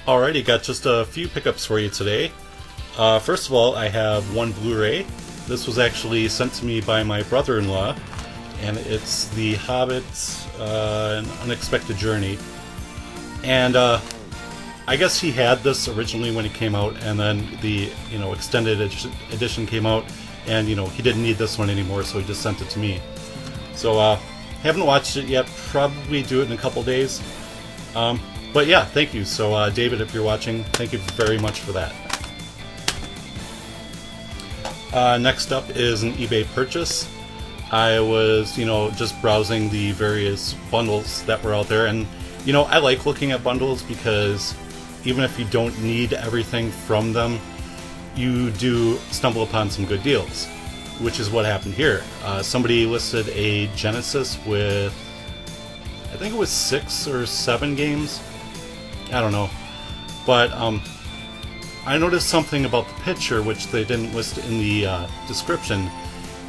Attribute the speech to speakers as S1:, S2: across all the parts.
S1: Alrighty, got just a few pickups for you today. First of all, I have one Blu-ray. This was actually sent to me by my brother-in-law, and it's The Hobbit, An Unexpected Journey. And I guess he had this originally when it came out, and then the extended edition came out, and he didn't need this one anymore, so he just sent it to me. So haven't watched it yet. Probably do it in a couple days. But yeah, thank you. So David, if you're watching, thank you very much for that. Next up is an eBay purchase. I was, just browsing the various bundles that were out there, and I like looking at bundles because even if you don't need everything from them, you do stumble upon some good deals, which is what happened here. Somebody listed a Genesis with, I think it was 6 or 7 games. I don't know. But I noticed something about the picture which they didn't list in the description,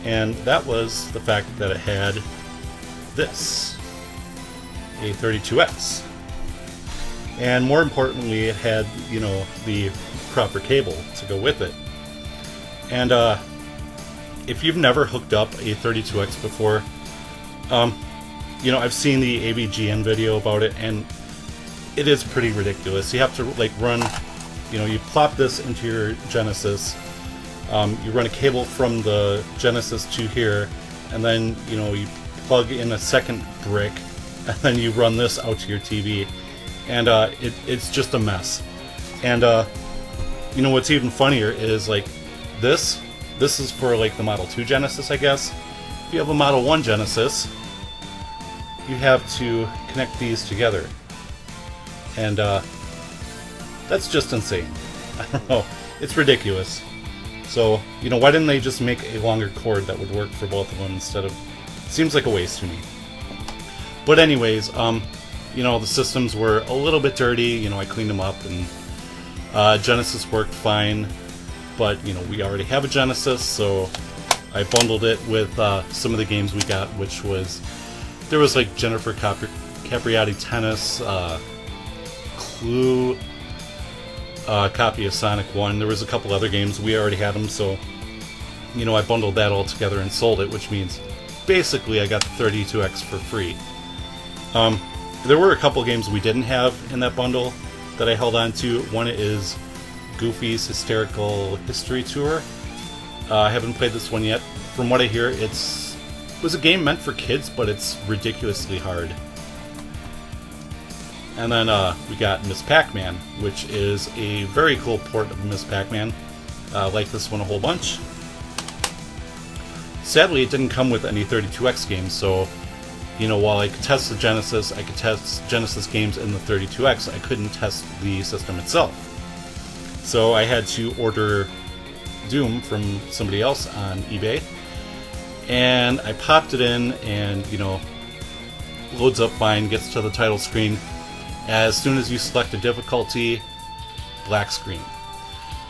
S1: and that was the fact that it had this, a 32X. And more importantly, it had, the proper cable to go with it. And if you've never hooked up a 32X before, I've seen the AVGN video about it, and it is pretty ridiculous. You have to run, you plop this into your Genesis, you run a cable from the Genesis to here, and then you plug in a second brick, and then you run this out to your TV, and it's just a mess. And what's even funnier is this is for the Model 2 Genesis, I guess. If you have a Model 1 Genesis, you have to connect these together. And that's just insane. I don't know. It's ridiculous. So, why didn't they just make a longer cord that would work for both of them instead of... It seems like a waste to me. But anyways, the systems were a little bit dirty. I cleaned them up, and Genesis worked fine. But, we already have a Genesis, so I bundled it with some of the games we got, which was... There was Jennifer Capriati Tennis, Clue, copy of Sonic 1. There was a couple other games. We already had them, so I bundled that all together and sold it, which means basically I got the 32X for free. There were a couple games we didn't have in that bundle that I held on to. One is Goofy's Hysterical History Tour. I haven't played this one yet. From what I hear, it was a game meant for kids, but it's ridiculously hard. And then we got Miss Pac-Man, which is a very cool port of Miss Pac-Man. I like this one a whole bunch. Sadly, it didn't come with any 32X games, so while I could test the Genesis, I could test Genesis games in the 32X, I couldn't test the system itself. So I had to order Doom from somebody else on eBay, and I popped it in, and loads up fine, gets to the title screen. As soon as you select a difficulty, black screen.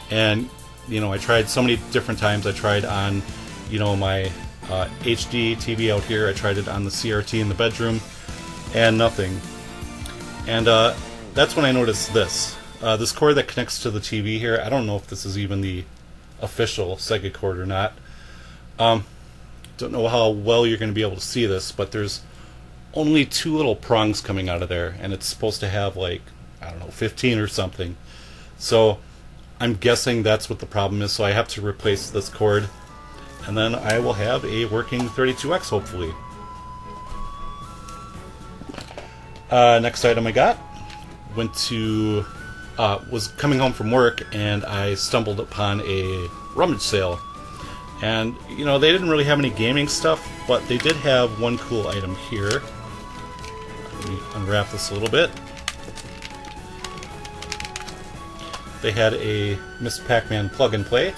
S1: And I tried so many different times. I tried on my HD TV out here, I tried it on the CRT in the bedroom, and nothing. And that's when I noticed this. This cord that connects to the TV here, I don't know if this is even the official Sega cord or not. Don't know how well you're going to be able to see this, but there's only 2 little prongs coming out of there, and it's supposed to have I don't know, 15 or something. So I'm guessing that's what the problem is, so I have to replace this cord, and then I will have a working 32X hopefully. Next item I got was coming home from work, and I stumbled upon a rummage sale. And they didn't really have any gaming stuff, but they did have one cool item here. Let me unwrap this a little bit. They had a Miss Pac-Man plug-and-play,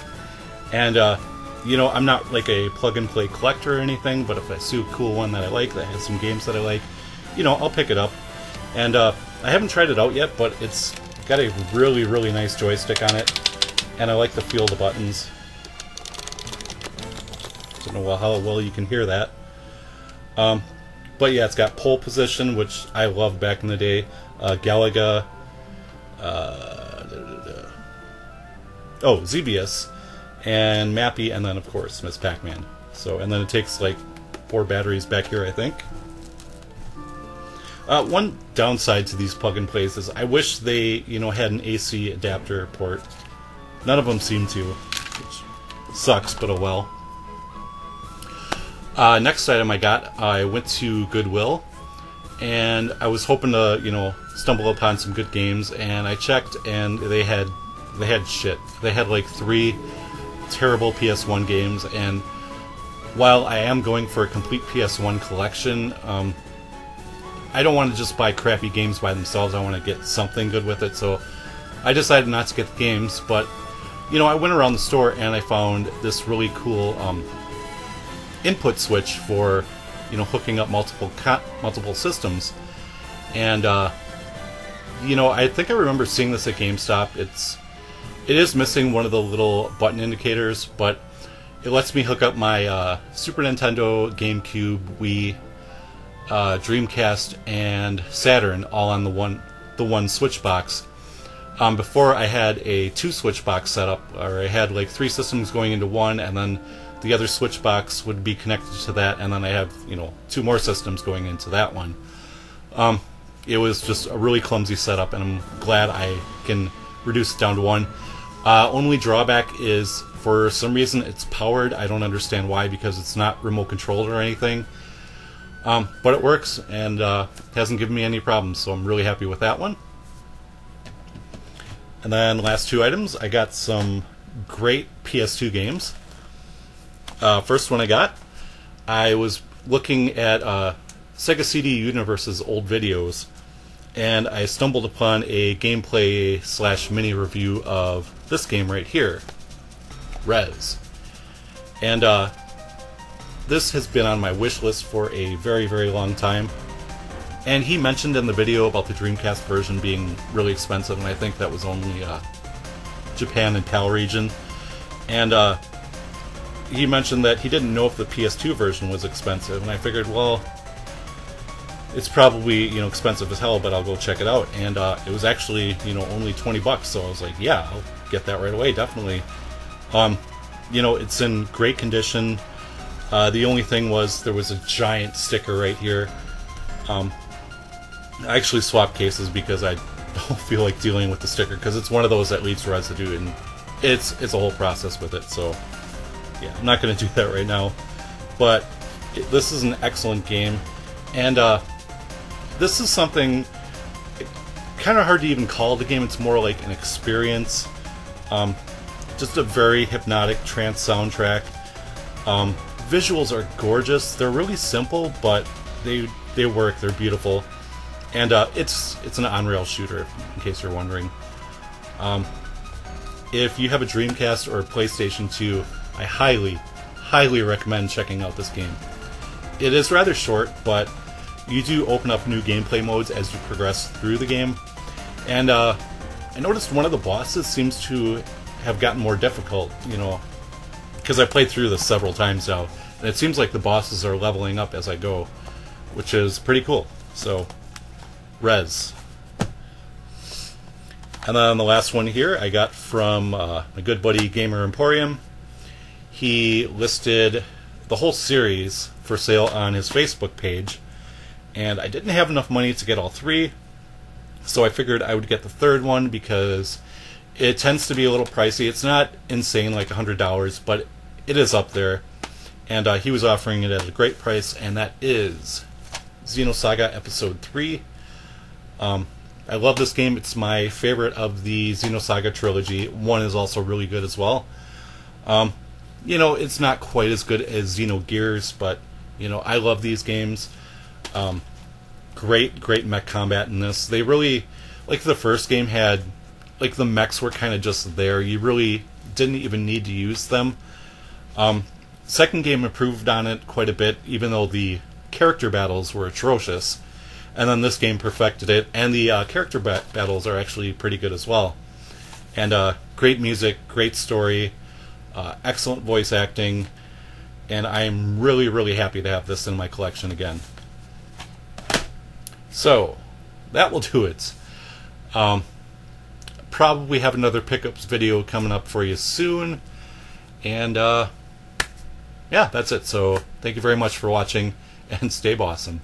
S1: and I'm not a plug-and-play collector or anything, but if I see a cool one that I like, that has some games that I like, I'll pick it up. And I haven't tried it out yet, but it's got a really, really nice joystick on it, and I like the feel of the buttons. Don't know how well you can hear that. But yeah, it's got pole position, which I loved back in the day. Galaga, Oh, Xevious, and Mappy, and then of course Miss Pac-Man. So, and then it takes like 4 batteries back here, I think. One downside to these plug-and-plays is I wish they, had an AC adapter port. None of them seem to, which sucks, but oh well. Next item I went to Goodwill, and I was hoping to, stumble upon some good games, and I checked, and they had shit. They had like 3 terrible PS1 games, and while I am going for a complete PS1 collection, I don't want to just buy crappy games by themselves. I want to get something good with it, so I decided not to get the games, but, I went around the store and I found this really cool input switch for, hooking up multiple systems, and, I think I remember seeing this at GameStop. It is missing one of the little button indicators, but it lets me hook up my Super Nintendo, GameCube, Wii, Dreamcast, and Saturn all on the one switch box. Before I had a 2 switch box setup, or I had like 3 systems going into one, and then the other switch box would be connected to that, and then I have 2 more systems going into that one. It was just a really clumsy setup, and I'm glad I can reduce it down to 1. Only drawback is, for some reason, it's powered. I don't understand why, because it's not remote controlled or anything. But it works, and hasn't given me any problems, so I'm really happy with that one. And then last 2 items, I got some great PS2 games. First one I was looking at SegaCDUniverse's old videos, and I stumbled upon a gameplay / mini review of this game right here, Rez. And this has been on my wish list for a very, very long time. And he mentioned in the video about the Dreamcast version being really expensive, and I think that was only Japan and PAL region. And he mentioned that he didn't know if the PS2 version was expensive, and I figured, well, it's probably, expensive as hell, but I'll go check it out. And it was actually, only $20, so I was like, yeah, I'll get that right away, definitely. It's in great condition. The only thing was there was a giant sticker right here. I actually swapped cases because I don't feel like dealing with the sticker, because it's one of those that leaves residue, and it's a whole process with it, so yeah, I'm not going to do that right now. But this is an excellent game, and this is something kind of hard to even call the game. It's more like an experience. Just a very hypnotic trance soundtrack. Visuals are gorgeous. They're really simple, but they work. They're beautiful, and it's an on-rail shooter, in case you're wondering. If you have a Dreamcast or a PlayStation 2, I highly recommend checking out this game. It is rather short, but you do open up new gameplay modes as you progress through the game, and I noticed one of the bosses seems to have gotten more difficult, because I played through this several times now, and it seems like the bosses are leveling up as I go, which is pretty cool. So, Rez. And then the last one here I got from my good buddy Gameremporium. He listed the whole series for sale on his Facebook page, and I didn't have enough money to get all 3, so I figured I would get the 3rd one because it tends to be a little pricey. It's not insane, like $100, but it is up there, and he was offering it at a great price, and that is Xenosaga Episode 3. I love this game. It's my favorite of the Xenosaga trilogy. 1 is also really good as well. It's not quite as good as Xenogears, but, I love these games. Great mech combat in this. They really, like the first game had, like the mechs were kind of just there. You really didn't even need to use them. Second game improved on it quite a bit, even though the character battles were atrocious. And then this game perfected it, and the character battles are actually pretty good as well. And great music, great story, excellent voice acting, and I'm really happy to have this in my collection again. So, that will do it. probably have another pickups video coming up for you soon. And yeah, that's it. So thank you very much for watching, and stay awesome.